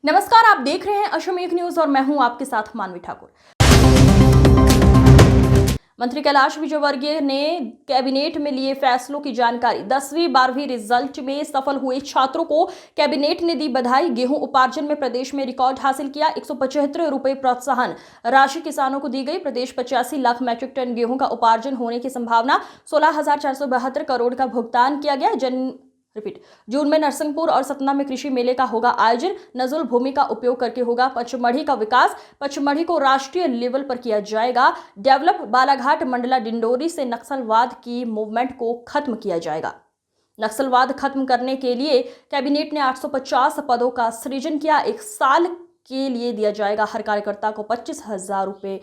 नमस्कार, आप देख रहे हैं अश्वमेघ न्यूज और मैं हूं आपके साथ मानवी ठाकुर। मंत्री कैलाश विजयवर्गीय ने कैबिनेट में लिए फैसलों की जानकारी। 10वीं 12वीं रिजल्ट में सफल हुए छात्रों को कैबिनेट ने दी बधाई। गेहूं उपार्जन में प्रदेश में रिकॉर्ड हासिल किया। 175 रुपए प्रोत्साहन राशि किसानों को दी गई। प्रदेश 85 लाख मैट्रिक टन गेहूं का उपार्जन होने की संभावना। 16,472 करोड़ का भुगतान किया गया। जून में नरसिंहपुर और सतना में कृषि मेले का होगा आयोजन। नजुल भूमि का उपयोग करके होगा पचमढ़ी का विकास। पचमढ़ी को राष्ट्रीय लेवल पर किया जाएगा डेवलप। बालाघाट मंडला डिंडोरी से नक्सलवाद की मूवमेंट को खत्म किया जाएगा। नक्सलवाद खत्म करने के लिए कैबिनेट ने 850 पदों का सृजन किया। एक साल के लिए दिया जाएगा हर कार्यकर्ता को 25,000 रुपए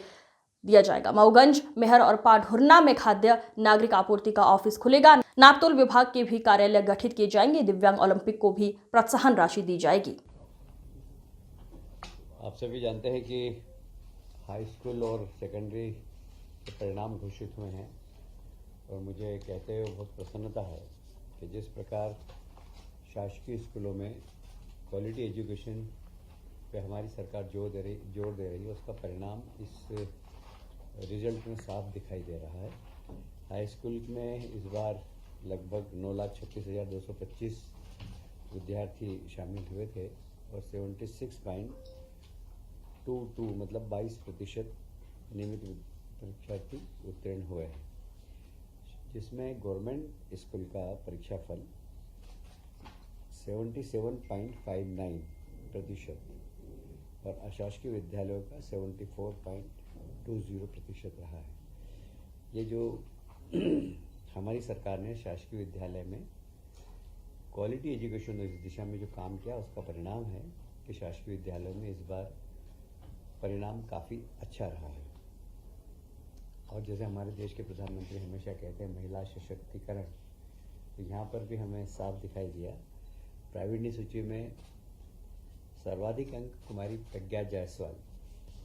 दिया जाएगा। मऊगंज, मेहर और पाढुरना में खाद्य नागरिक आपूर्ति का ऑफिस खुलेगा। नापतोल विभाग के भी कार्यालय गठित किए जाएंगे। दिव्यांग ओलंपिक को भी प्रोत्साहन राशि दी जाएगी। आप सभी जानते हैं कि हाई स्कूल और सेकेंडरी के परिणाम घोषित हुए हैं और मुझे कहते हुए बहुत प्रसन्नता है कि जिस प्रकार शासकीय स्कूलों में क्वालिटी एजुकेशन पे हमारी सरकार जोर दे रही है, उसका परिणाम इस रिजल्ट में साफ दिखाई दे रहा है। हाई स्कूल में इस बार लगभग 9,36,225 विद्यार्थी शामिल हुए थे और 76.22 मतलब 22% नियमित परीक्षार्थी उत्तीर्ण हुए हैं, जिसमें गवर्नमेंट स्कूल का परीक्षाफल 77.59% और अशासकीय विद्यालयों का 74.20% रहा है। ये जो हमारी सरकार ने शासकीय विद्यालय में क्वालिटी एजुकेशन इस दिशा में जो काम किया, उसका परिणाम है कि शासकीय विद्यालयों में इस बार परिणाम काफ़ी अच्छा रहा है। और जैसे हमारे देश के प्रधानमंत्री हमेशा कहते हैं महिला सशक्तिकरण, तो यहाँ पर भी हमें साफ दिखाई दिया। प्रावीण्य सूची में सर्वाधिक अंक Kumari Pragya Jaiswal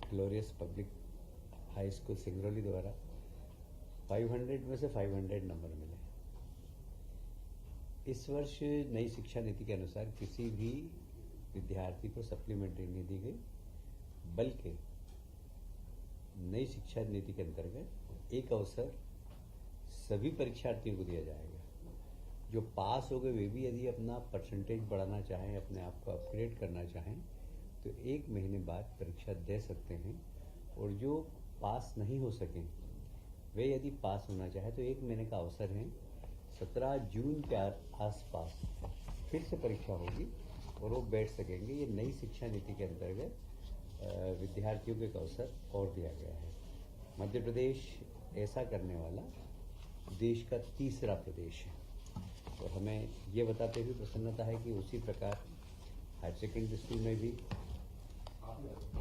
glorious public high school Singrauli द्वारा 500 में से 500 नंबर मिले। इस वर्ष नई शिक्षा नीति के अनुसार किसी भी विद्यार्थी को सप्लीमेंट्री नहीं दी गई, बल्कि नई शिक्षा नीति के अंतर्गत एक अवसर सभी परीक्षार्थियों को दिया जाएगा। जो पास हो गए वे भी यदि अपना परसेंटेज बढ़ाना चाहें, अपने आप को अपग्रेड करना चाहें, तो 1 महीने बाद परीक्षा दे सकते हैं। और जो पास नहीं हो सकें वे यदि पास होना चाहे तो 1 महीने का अवसर है। 17 जून के आसपास फिर से परीक्षा होगी और वो बैठ सकेंगे। ये नई शिक्षा नीति के अंतर्गत विद्यार्थियों को एक अवसर और दिया गया है। मध्य प्रदेश ऐसा करने वाला देश का तीसरा प्रदेश है और हमें ये बताते हुए प्रसन्नता है कि उसी प्रकार हायर सेकेंडरी स्कूल में भी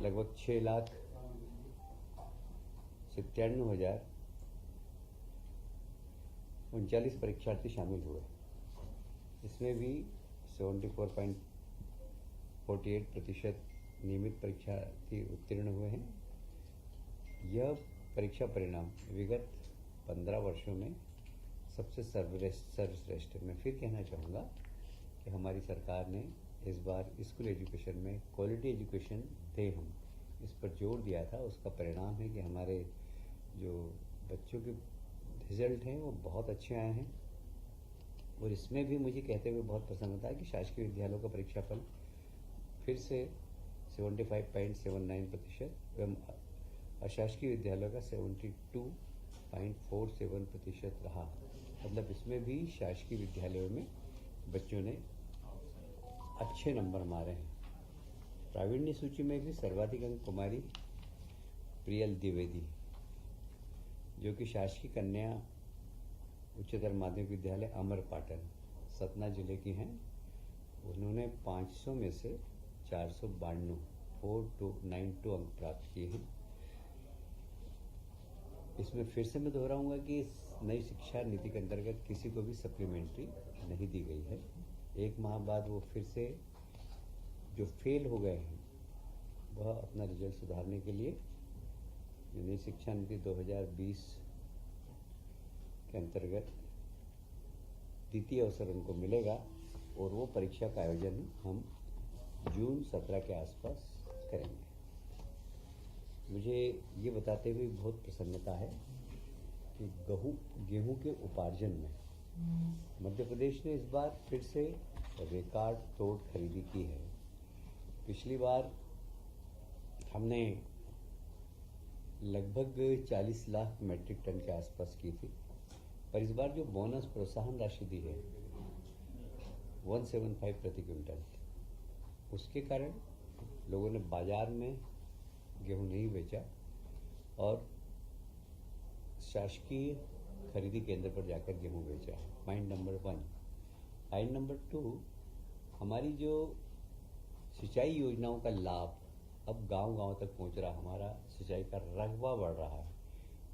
लगभग 6,97,039 परीक्षार्थी शामिल हुए। इसमें भी 74.48% नियमित परीक्षार्थी उत्तीर्ण हुए हैं। यह परीक्षा परिणाम विगत 15 वर्षों में सबसे सर्वश्रेष्ठ है। मैं फिर कहना चाहूँगा कि हमारी सरकार ने इस बार स्कूल एजुकेशन में क्वालिटी एजुकेशन दे हम इस पर जोर दिया था। उसका परिणाम है कि हमारे जो बच्चों के रिजल्ट हैं वो बहुत अच्छे आए हैं। और इसमें भी मुझे कहते हुए बहुत प्रसन्नता है कि शासकीय विद्यालयों का परीक्षाफल फिर से 75.79% एवं अशासकीय विद्यालयों का 72.47% रहा। मतलब इसमें भी शासकीय विद्यालयों में बच्चों ने अच्छे नंबर मारे हैं। प्रावीण्य सूची में भी सर्वाधिक अंक कुमारी प्रियल द्विवेदी, जो कि शासकीय कन्या उच्चतर माध्यमिक विद्यालय अमरपाटन सतना जिले की हैं। उन्होंने 500 में से 492 अंक प्राप्त किए हैं। इसमें फिर से मैं दोहराऊंगा कि नई शिक्षा नीति के अंतर्गत किसी को भी सप्लीमेंट्री नहीं दी गई है। 1 माह बाद वो फिर से जो फेल हो गए हैं वह अपना रिजल्ट सुधारने के लिए नई शिक्षा नीति 2020 के अंतर्गत द्वितीय अवसर उनको मिलेगा और वो परीक्षा का आयोजन हम जून 17 के आसपास करेंगे। मुझे ये बताते हुए बहुत प्रसन्नता है कि गेहूं के उपार्जन में मध्य प्रदेश ने इस बार फिर से रिकॉर्ड तोड़ खरीदी की है। पिछली बार हमने लगभग 40 लाख मैट्रिक टन के आसपास की थी, पर इस बार जो बोनस प्रोत्साहन राशि दी है 175 प्रति क्विंटल, उसके कारण लोगों ने बाजार में गेहूं नहीं बेचा और शासकीय खरीदी केंद्र पर जाकर गेहूं बेचा। Point number 1। पॉइंट नंबर 2, हमारी जो सिंचाई योजनाओं का लाभ अब गांव-गांव तक पहुंच रहा, हमारा सिंचाई का रकबा बढ़ रहा है,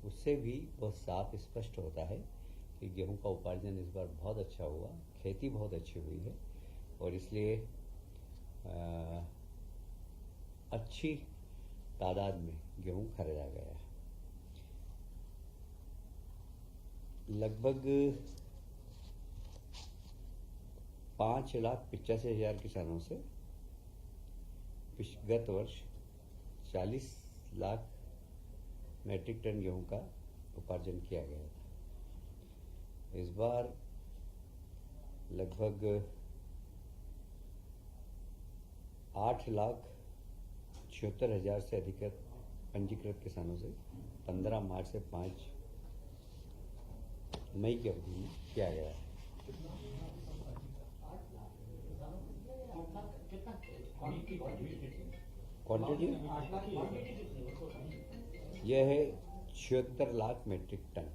उससे भी बहुत साफ स्पष्ट होता है कि गेहूं का उपार्जन इस बार बहुत अच्छा हुआ, खेती बहुत अच्छी हुई है और इसलिए अच्छी तादाद में गेहूं खरीदा गया है। लगभग 5,85,000 किसानों से गत वर्ष 40 लाख मैट्रिक टन गेहूं का उपार्जन किया गया था। इस बार लगभग 8,76,000 से अधिक पंजीकृत किसानों से 15 मार्च से 5 मई की अवधि में किया गया है। क्वांटिटी यह है 76 लाख मैट्रिक टन।